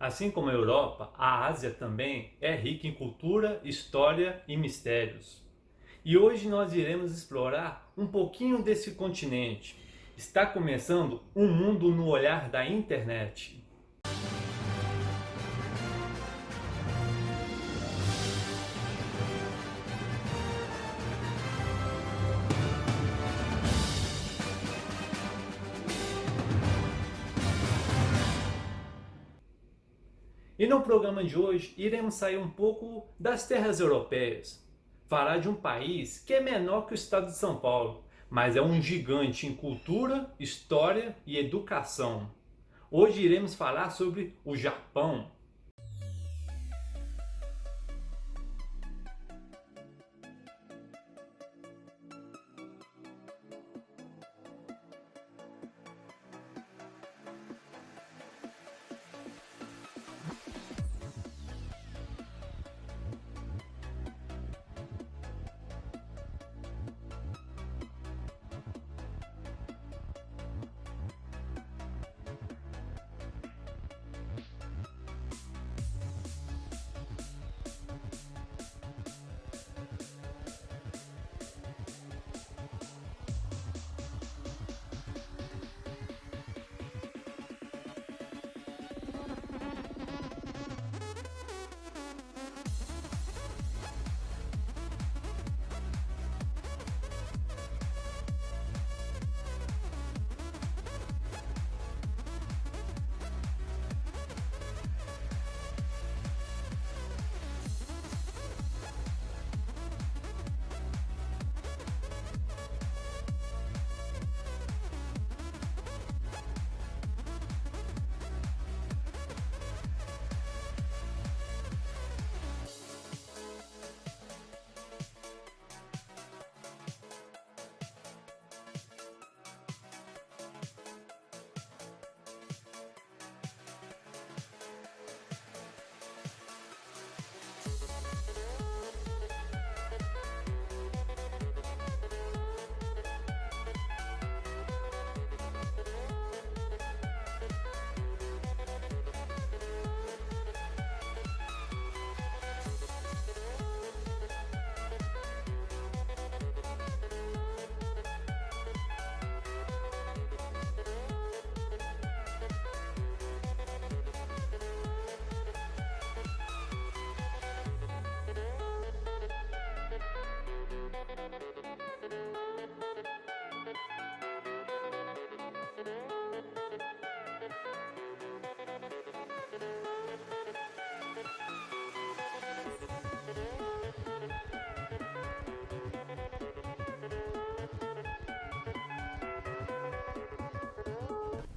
Assim como a Europa, a Ásia também é rica em cultura, história e mistérios. E hoje nós iremos explorar um pouquinho desse continente. Está começando um mundo no olhar da internet. E no programa de hoje iremos sair um pouco das terras europeias, falar de um país que é menor que o estado de São Paulo, mas é um gigante em cultura, história e educação. Hoje iremos falar sobre o Japão.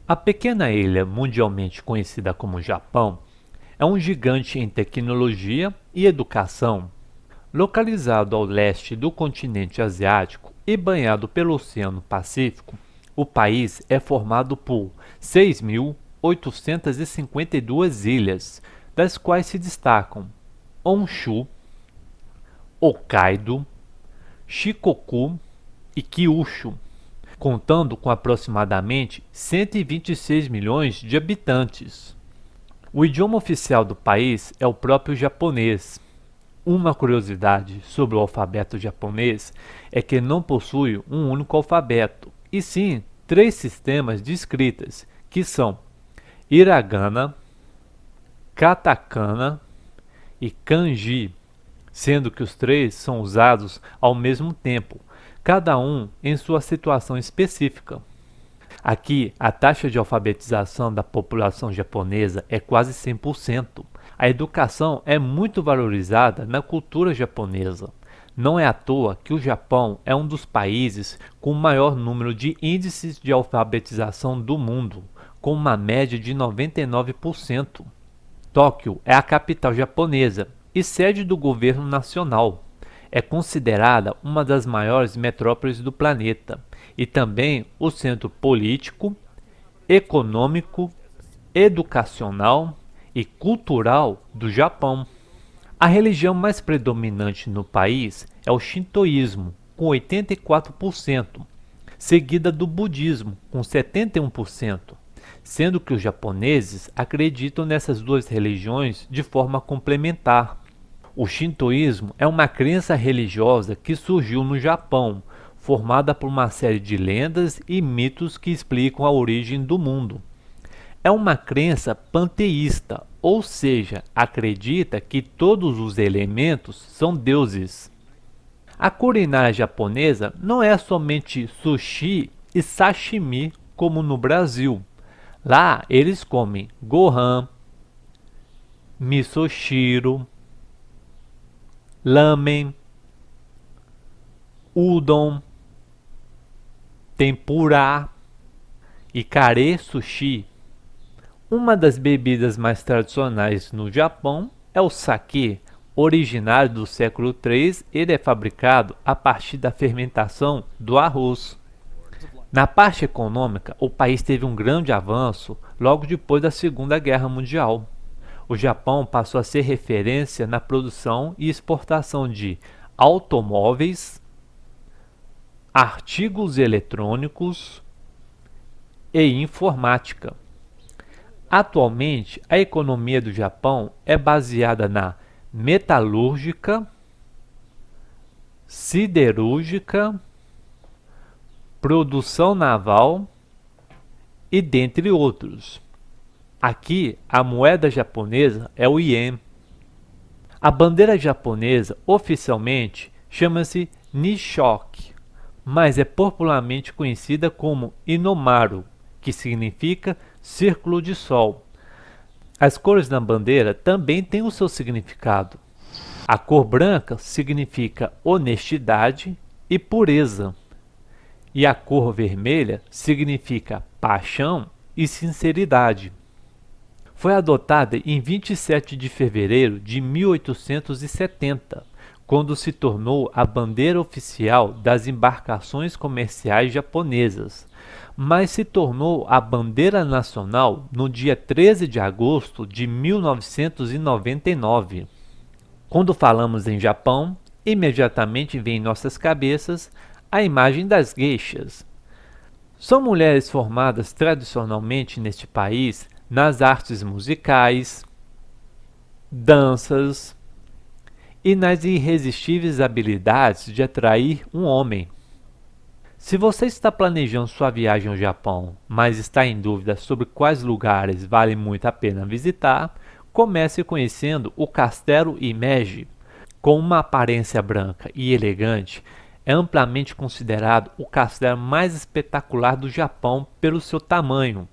A pequena ilha mundialmente conhecida como Japão é um gigante em tecnologia e educação. Localizado ao leste do continente asiático e banhado pelo Oceano Pacífico, o país é formado por 6.852 ilhas, das quais se destacam Honshu, Hokkaido, Shikoku e Kyushu, contando com aproximadamente 126 milhões de habitantes. O idioma oficial do país é o próprio japonês. Uma curiosidade sobre o alfabeto japonês é que não possui um único alfabeto, e sim 3 sistemas de escritas, que são hiragana, katakana e kanji, sendo que os 3 são usados ao mesmo tempo, cada um em sua situação específica. Aqui, a taxa de alfabetização da população japonesa é quase 100%. A educação é muito valorizada na cultura japonesa. Não é à toa que o Japão é um dos países com o maior número de índices de alfabetização do mundo, com uma média de 99%. Tóquio é a capital japonesa e sede do governo nacional. É considerada uma das maiores metrópoles do planeta e também o centro político, econômico, educacional e cultural do Japão. A religião mais predominante no país é o shintoísmo, com 84%, seguida do budismo, com 71%, sendo que os japoneses acreditam nessas duas religiões de forma complementar. O shintoísmo é uma crença religiosa que surgiu no Japão, formada por uma série de lendas e mitos que explicam a origem do mundo. É uma crença panteísta, ou seja, acredita que todos os elementos são deuses. A culinária japonesa não é somente sushi e sashimi como no Brasil. Lá eles comem gohan, misoshiro, lamen, udon, tempura e kare sushi. Uma das bebidas mais tradicionais no Japão é o sake. Originário do século III, ele é fabricado a partir da fermentação do arroz. Na parte econômica, o país teve um grande avanço logo depois da Segunda Guerra Mundial. O Japão passou a ser referência na produção e exportação de automóveis, artigos eletrônicos e informática. Atualmente, a economia do Japão é baseada na metalúrgica, siderúrgica, produção naval e dentre outros. Aqui, a moeda japonesa é o ien. A bandeira japonesa oficialmente chama-se Nishoki, mas é popularmente conhecida como Inomaru, que significa círculo de sol. As cores da bandeira também têm o seu significado. A cor branca significa honestidade e pureza, e a cor vermelha significa paixão e sinceridade. Foi adotada em 27 de fevereiro de 1870, quando se tornou a bandeira oficial das embarcações comerciais japonesas, mas se tornou a bandeira nacional no dia 13 de agosto de 1999. Quando falamos em Japão, imediatamente vem em nossas cabeças a imagem das geishas. São mulheres formadas tradicionalmente neste país nas artes musicais, danças e nas irresistíveis habilidades de atrair um homem. Se você está planejando sua viagem ao Japão, mas está em dúvida sobre quais lugares vale muito a pena visitar, comece conhecendo o Castelo Himeji. Com uma aparência branca e elegante, é amplamente considerado o castelo mais espetacular do Japão pelo seu tamanho,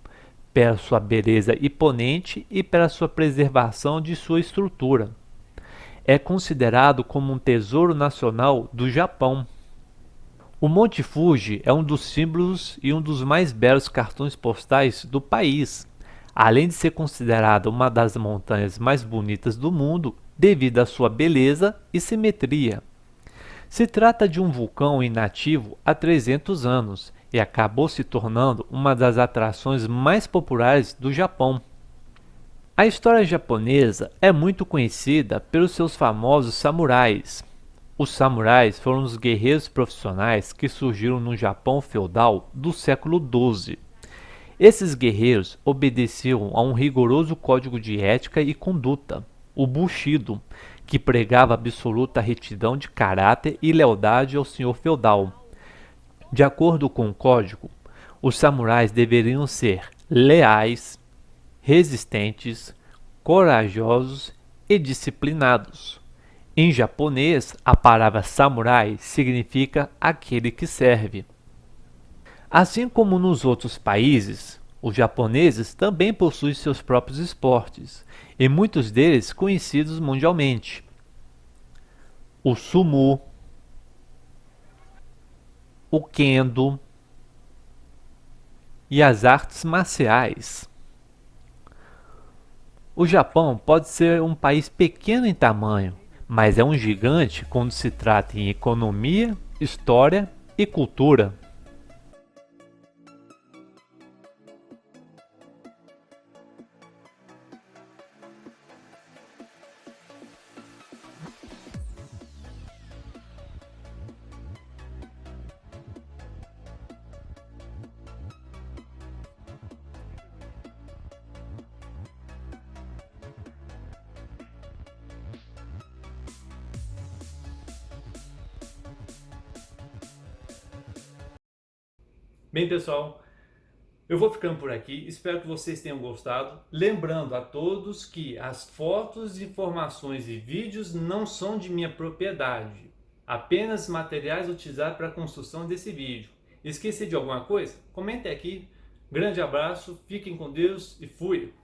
pela sua beleza imponente e pela sua preservação de sua estrutura. É considerado como um tesouro nacional do Japão. O Monte Fuji é um dos símbolos e um dos mais belos cartões postais do país, além de ser considerada uma das montanhas mais bonitas do mundo devido à sua beleza e simetria. Se trata de um vulcão inativo há 300 anos e acabou se tornando uma das atrações mais populares do Japão. A história japonesa é muito conhecida pelos seus famosos samurais. Os samurais foram os guerreiros profissionais que surgiram no Japão feudal do século XII. Esses guerreiros obedeciam a um rigoroso código de ética e conduta, o Bushido, que pregava absoluta retidão de caráter e lealdade ao senhor feudal. De acordo com o código, os samurais deveriam ser leais, resistentes, corajosos e disciplinados. Em japonês, a palavra samurai significa aquele que serve. Assim como nos outros países, os japoneses também possuem seus próprios esportes, e muitos deles conhecidos mundialmente. O sumo, o kendo e as artes marciais. O Japão pode ser um país pequeno em tamanho, mas é um gigante quando se trata em economia, história e cultura. Bem, pessoal, eu vou ficando por aqui, espero que vocês tenham gostado. Lembrando a todos que as fotos, informações e vídeos não são de minha propriedade, apenas materiais utilizados para a construção desse vídeo. Esqueci de alguma coisa? Comente aqui. Grande abraço, fiquem com Deus e fui!